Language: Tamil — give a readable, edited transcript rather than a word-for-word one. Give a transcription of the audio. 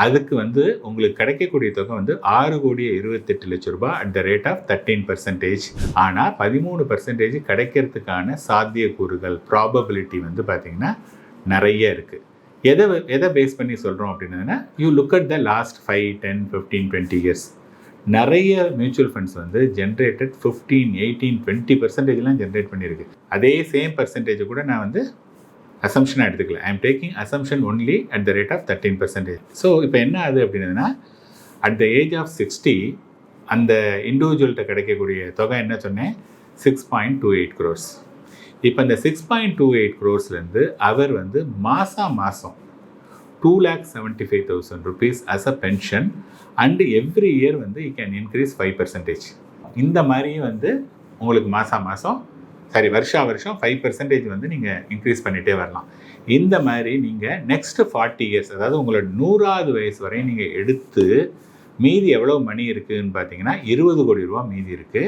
அதுக்கு வந்து உங்களுக்கு கிடைக்கக்கூடிய தொகை வந்து 6,28,00,000 ரூபாய் அட் த ரேட் ஆஃப் 13%. ஆனால் 13% கிடைக்கிறதுக்கான சாத்தியக்கூறுகள் ப்ராபபிலிட்டி வந்து பார்த்தீங்கன்னா நிறைய இருக்குது. எதை பேஸ் பண்ணி சொல்கிறோம் அப்படின்னா, you look at the last 5, 10, 15, 20 years. நிறைய மியூச்சுவல் ஃபண்ட்ஸ் வந்து ஜென்ரேட்டட் 15, 18, 20%லாம் ஜென்ரேட் பண்ணியிருக்கு. அதே சேம் பர்சன்டேஜ் கூட நான் வந்து அசம்ஷனாக எடுத்துக்கல. I am taking assumption only at the rate of 13%. So இப்போ என்ன ஆகுது அப்படின்னா, அட் த ஏஜ் ஆஃப் 60 அந்த இண்டிவிஜுவல்கிட்ட கிடைக்கக்கூடிய தொகை என்ன சொன்னேன், 6.28 crores. இப்போ இந்த 6.28 crores அவர் வந்து மாதம் 2,75,000 rupees as a pension and every year வந்து you can increase 5%. இந்த மாதிரி வந்து உங்களுக்கு வருஷம் 5% வந்து நீங்கள் இன்க்ரீஸ் பண்ணிகிட்டே வரலாம். இந்த மாதிரி நீங்கள் நெக்ஸ்ட் 40 years, அதாவது உங்களோட 100வது வயசு வரையும் நீங்கள் எடுத்து மீதி எவ்வளோ மணி இருக்குதுன்னு பார்த்தீங்கன்னா 20 கோடி ரூபா மீதி இருக்குது.